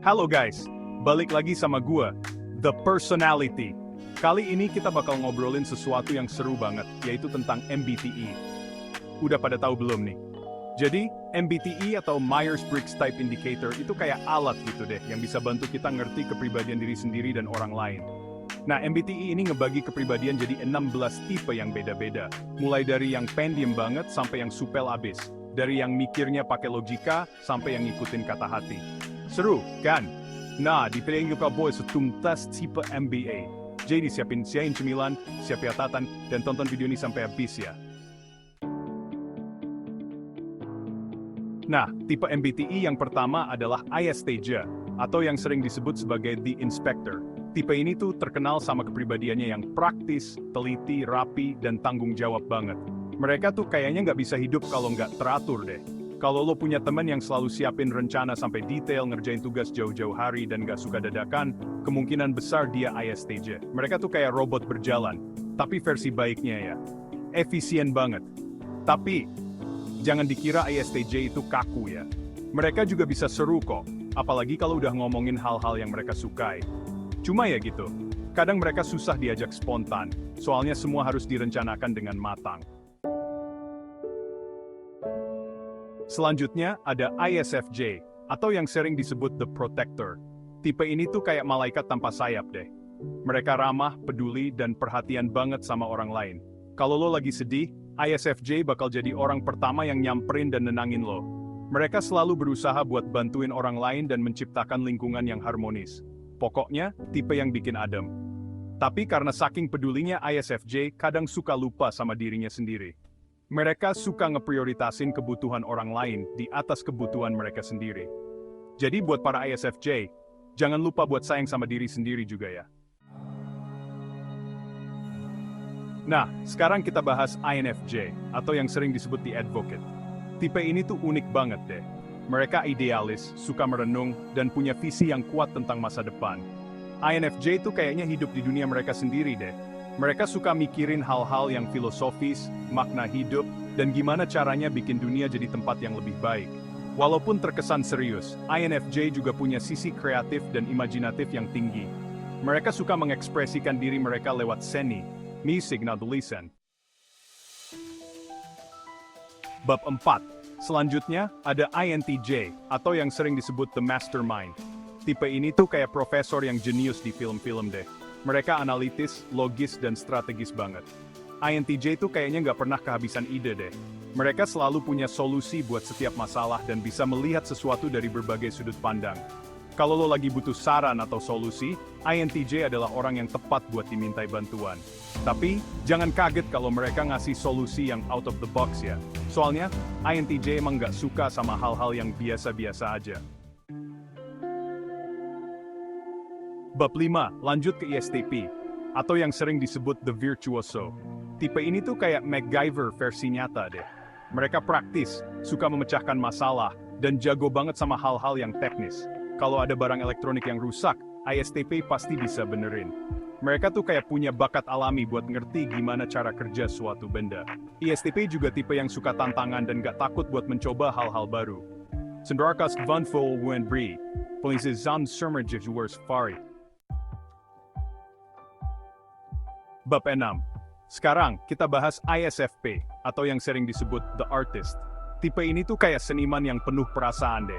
Halo guys, balik lagi sama gua, The Personality. Kali ini kita bakal ngobrolin sesuatu yang seru banget, yaitu tentang MBTI. Udah pada tahu belum nih? Jadi, MBTI atau Myers-Briggs Type Indicator itu kayak alat gitu deh, yang bisa bantu kita ngerti kepribadian diri sendiri dan orang lain. Nah, MBTI ini ngebagi kepribadian jadi 16 tipe yang beda-beda. Mulai dari yang pendiam banget sampai yang supel abis. Dari yang mikirnya pakai logika sampai yang ngikutin kata hati. Seru, kan? Nah, di video ini kita bahas setuntas tipe MBA. Jadi siapin cemilan, siapin catatan, dan tonton video ini sampai habis ya. Nah, tipe MBTI yang pertama adalah ISTJ, atau yang sering disebut sebagai The Inspector. Tipe ini tuh terkenal sama kepribadiannya yang praktis, teliti, rapi, dan tanggung jawab banget. Mereka tuh kayaknya nggak bisa hidup kalau nggak teratur deh. Kalau lo punya teman yang selalu siapin rencana sampai detail, ngerjain tugas jauh-jauh hari, dan nggak suka dadakan, kemungkinan besar dia ISTJ. Mereka tuh kayak robot berjalan, tapi versi baiknya ya. Efisien banget. Tapi, jangan dikira ISTJ itu kaku ya. Mereka juga bisa seru kok, apalagi kalau udah ngomongin hal-hal yang mereka sukai. Cuma ya gitu, kadang mereka susah diajak spontan, soalnya semua harus direncanakan dengan matang. Selanjutnya ada ISFJ, atau yang sering disebut The Protector. Tipe ini tuh kayak malaikat tanpa sayap deh. Mereka ramah, peduli, dan perhatian banget sama orang lain. Kalau lo lagi sedih, ISFJ bakal jadi orang pertama yang nyamperin dan nenangin lo. Mereka selalu berusaha buat bantuin orang lain dan menciptakan lingkungan yang harmonis. Pokoknya, tipe yang bikin adem. Tapi karena saking pedulinya ISFJ kadang suka lupa sama dirinya sendiri. Mereka suka ngeprioritasin kebutuhan orang lain di atas kebutuhan mereka sendiri. Jadi buat para ISFJ, jangan lupa buat sayang sama diri sendiri juga ya. Nah, sekarang kita bahas INFJ, atau yang sering disebut The Advocate. Tipe ini tuh unik banget deh. Mereka idealis, suka merenung, dan punya visi yang kuat tentang masa depan. INFJ tuh kayaknya hidup di dunia mereka sendiri deh. Mereka suka mikirin hal-hal yang filosofis, makna hidup, dan gimana caranya bikin dunia jadi tempat yang lebih baik. Walaupun terkesan serius, INFJ juga punya sisi kreatif dan imajinatif yang tinggi. Mereka suka mengekspresikan diri mereka lewat seni, musik, dan tulisan. Bab 4. Selanjutnya, ada INTJ, atau yang sering disebut The Mastermind. Tipe ini tuh kayak profesor yang jenius di film-film deh. Mereka analitis, logis, dan strategis banget. INTJ tuh kayaknya nggak pernah kehabisan ide deh. Mereka selalu punya solusi buat setiap masalah dan bisa melihat sesuatu dari berbagai sudut pandang. Kalau lo lagi butuh saran atau solusi, INTJ adalah orang yang tepat buat dimintai bantuan. Tapi, jangan kaget kalau mereka ngasih solusi yang out of the box ya. Soalnya, INTJ emang nggak suka sama hal-hal yang biasa-biasa aja. Bab 5, lanjut ke ISTP, atau yang sering disebut The Virtuoso. Tipe ini tuh kayak MacGyver versi nyata deh. Mereka praktis, suka memecahkan masalah, dan jago banget sama hal-hal yang teknis. Kalau ada barang elektronik yang rusak, ISTP pasti bisa benerin. Mereka tuh kayak punya bakat alami buat ngerti gimana cara kerja suatu benda. ISTP juga tipe yang suka tantangan dan gak takut buat mencoba hal-hal baru. Sendrakas van vol wen bri, polisi zam sermerjif juwers fari. Bab 6. Sekarang, kita bahas ISFP, atau yang sering disebut The Artist. Tipe ini tuh kayak seniman yang penuh perasaan deh.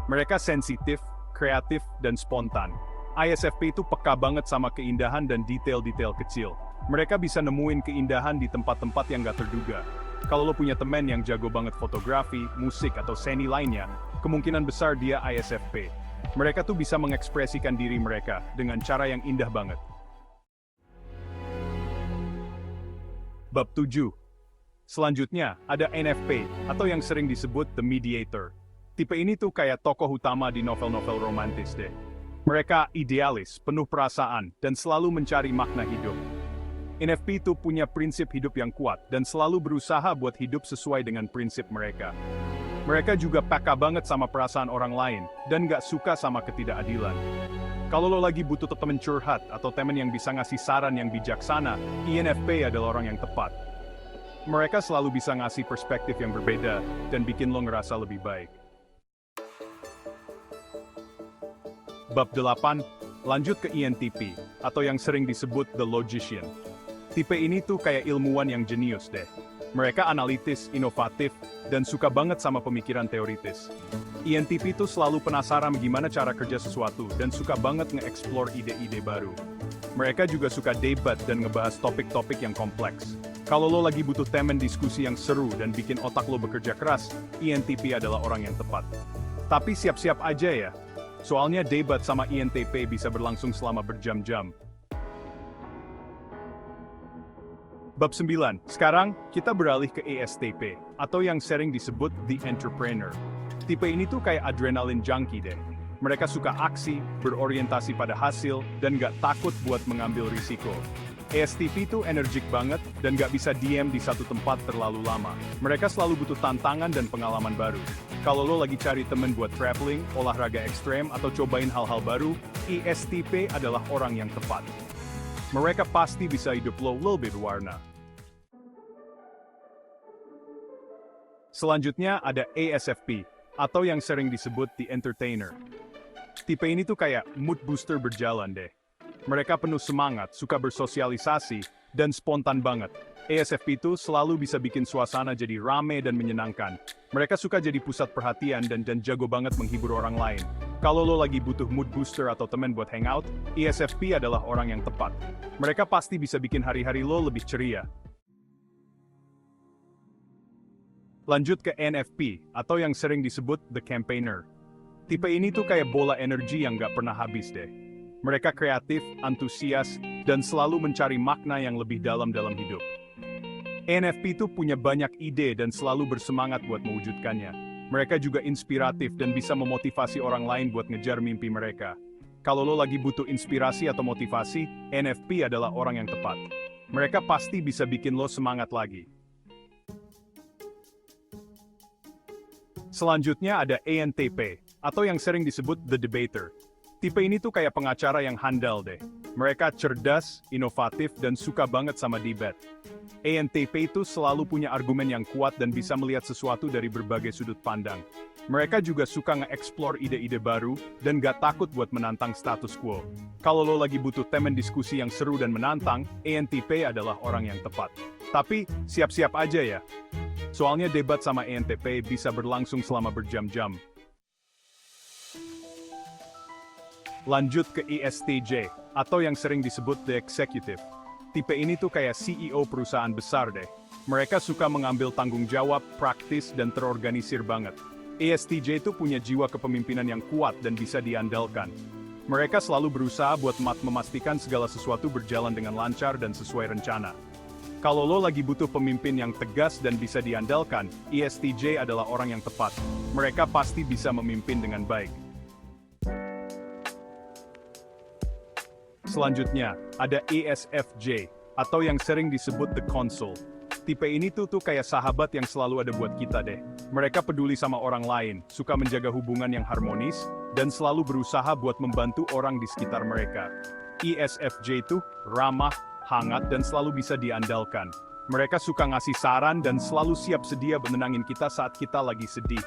Mereka sensitif, kreatif, dan spontan. ISFP itu peka banget sama keindahan dan detail-detail kecil. Mereka bisa nemuin keindahan di tempat-tempat yang gak terduga. Kalau lo punya temen yang jago banget fotografi, musik, atau seni lainnya, kemungkinan besar dia ISFP. Mereka tuh bisa mengekspresikan diri mereka dengan cara yang indah banget. Bab 7. Selanjutnya, ada NFP, atau yang sering disebut The Mediator. Tipe ini tuh kayak tokoh utama di novel-novel romantis deh. Mereka idealis, penuh perasaan, dan selalu mencari makna hidup. NFP itu punya prinsip hidup yang kuat, dan selalu berusaha buat hidup sesuai dengan prinsip mereka. Mereka juga peka banget sama perasaan orang lain, dan gak suka sama ketidakadilan. Kalau lo lagi butuh temen curhat atau temen yang bisa ngasih saran yang bijaksana, INFP adalah orang yang tepat. Mereka selalu bisa ngasih perspektif yang berbeda dan bikin lo ngerasa lebih baik. Bab 8, lanjut ke ENTP, atau yang sering disebut The Logician. Tipe ini tuh kayak ilmuwan yang jenius deh. Mereka analitis, inovatif, dan suka banget sama pemikiran teoritis. ENTP tuh selalu penasaran gimana cara kerja sesuatu dan suka banget nge-explore ide-ide baru. Mereka juga suka debat dan ngebahas topik-topik yang kompleks. Kalau lo lagi butuh temen diskusi yang seru dan bikin otak lo bekerja keras, ENTP adalah orang yang tepat. Tapi siap-siap aja ya, soalnya debat sama ENTP bisa berlangsung selama berjam-jam. Bab 9. Sekarang, kita beralih ke ESTP, atau yang sering disebut The Entrepreneur. Tipe ini tuh kayak adrenalin junkie deh. Mereka suka aksi, berorientasi pada hasil, dan gak takut buat mengambil risiko. ESTP tuh energik banget, dan gak bisa diem di satu tempat terlalu lama. Mereka selalu butuh tantangan dan pengalaman baru. Kalau lo lagi cari temen buat traveling, olahraga ekstrem, atau cobain hal-hal baru, ESTP adalah orang yang tepat. Mereka pasti bisa hidup lo lebih berwarna. Selanjutnya ada ASFP, atau yang sering disebut The Entertainer. Tipe ini tuh kayak mood booster berjalan deh. Mereka penuh semangat, suka bersosialisasi, dan spontan banget. ASFP itu selalu bisa bikin suasana jadi rame dan menyenangkan. Mereka suka jadi pusat perhatian dan jago banget menghibur orang lain. Kalau lo lagi butuh mood booster atau temen buat hangout, ESFP adalah orang yang tepat. Mereka pasti bisa bikin hari-hari lo lebih ceria. Lanjut ke NFP, atau yang sering disebut The Campaigner. Tipe ini tuh kayak bola energi yang gak pernah habis deh. Mereka kreatif, antusias, dan selalu mencari makna yang lebih dalam hidup. NFP itu punya banyak ide dan selalu bersemangat buat mewujudkannya. Mereka juga inspiratif dan bisa memotivasi orang lain buat ngejar mimpi mereka. Kalau lo lagi butuh inspirasi atau motivasi, NFP adalah orang yang tepat. Mereka pasti bisa bikin lo semangat lagi. Selanjutnya ada ENTP, atau yang sering disebut The Debater. Tipe ini tuh kayak pengacara yang handal deh. Mereka cerdas, inovatif, dan suka banget sama debat. ENTP itu selalu punya argumen yang kuat dan bisa melihat sesuatu dari berbagai sudut pandang. Mereka juga suka nge-explore ide-ide baru, dan gak takut buat menantang status quo. Kalau lo lagi butuh temen diskusi yang seru dan menantang, ENTP adalah orang yang tepat. Tapi, siap-siap aja ya. Soalnya debat sama ENTP bisa berlangsung selama berjam-jam. Lanjut ke ESTJ, atau yang sering disebut The Executive. Tipe ini tuh kayak CEO perusahaan besar deh. Mereka suka mengambil tanggung jawab, praktis, dan terorganisir banget. ESTJ itu punya jiwa kepemimpinan yang kuat dan bisa diandalkan. Mereka selalu berusaha buat memastikan segala sesuatu berjalan dengan lancar dan sesuai rencana. Kalau lo lagi butuh pemimpin yang tegas dan bisa diandalkan, ESTJ adalah orang yang tepat. Mereka pasti bisa memimpin dengan baik. Selanjutnya, ada ESFJ, atau yang sering disebut The Consul. Tipe ini tuh kayak sahabat yang selalu ada buat kita deh. Mereka peduli sama orang lain, suka menjaga hubungan yang harmonis, dan selalu berusaha buat membantu orang di sekitar mereka. ESFJ itu ramah, hangat, dan selalu bisa diandalkan. Mereka suka ngasih saran dan selalu siap sedia menenangin kita saat kita lagi sedih.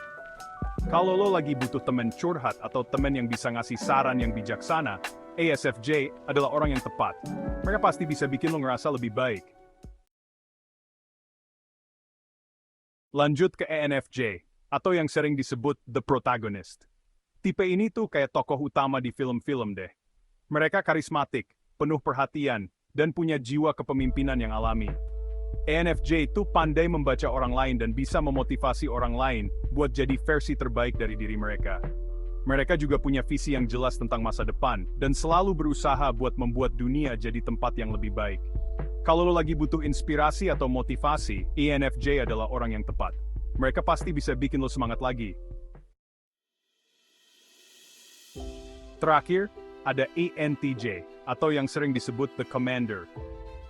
Kalau lo lagi butuh temen curhat atau temen yang bisa ngasih saran yang bijaksana, ESFJ adalah orang yang tepat. Mereka pasti bisa bikin lo ngerasa lebih baik. Lanjut ke ENFJ, atau yang sering disebut The Protagonist. Tipe ini tuh kayak tokoh utama di film-film deh. Mereka karismatik, penuh perhatian, dan punya jiwa kepemimpinan yang alami. ENFJ itu pandai membaca orang lain dan bisa memotivasi orang lain buat jadi versi terbaik dari diri mereka. Mereka juga punya visi yang jelas tentang masa depan, dan selalu berusaha buat membuat dunia jadi tempat yang lebih baik. Kalau lo lagi butuh inspirasi atau motivasi, ENFJ adalah orang yang tepat. Mereka pasti bisa bikin lo semangat lagi. Terakhir, ada ENTJ, atau yang sering disebut The Commander.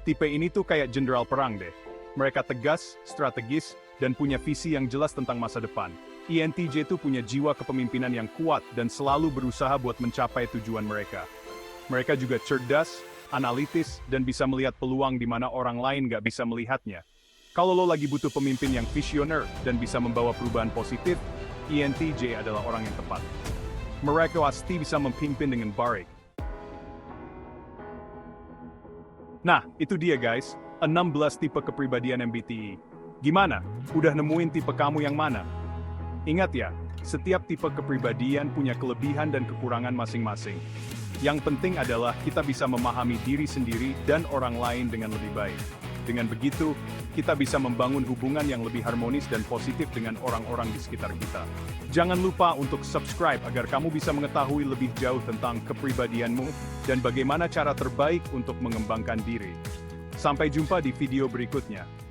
Tipe ini tuh kayak jenderal perang deh. Mereka tegas, strategis, dan punya visi yang jelas tentang masa depan. ENTJ itu punya jiwa kepemimpinan yang kuat dan selalu berusaha buat mencapai tujuan mereka. Mereka juga cerdas, analitis, dan bisa melihat peluang di mana orang lain gak bisa melihatnya. Kalau lo lagi butuh pemimpin yang visioner dan bisa membawa perubahan positif, ENTJ adalah orang yang tepat. mereka pasti bisa memimpin dengan baik. Nah, itu dia guys, 16 tipe kepribadian MBTI. Gimana? Udah nemuin tipe kamu yang mana? Ingat ya, setiap tipe kepribadian punya kelebihan dan kekurangan masing-masing. Yang penting adalah kita bisa memahami diri sendiri dan orang lain dengan lebih baik. Dengan begitu, kita bisa membangun hubungan yang lebih harmonis dan positif dengan orang-orang di sekitar kita. Jangan lupa untuk subscribe agar kamu bisa mengetahui lebih jauh tentang kepribadianmu dan bagaimana cara terbaik untuk mengembangkan diri. Sampai jumpa di video berikutnya.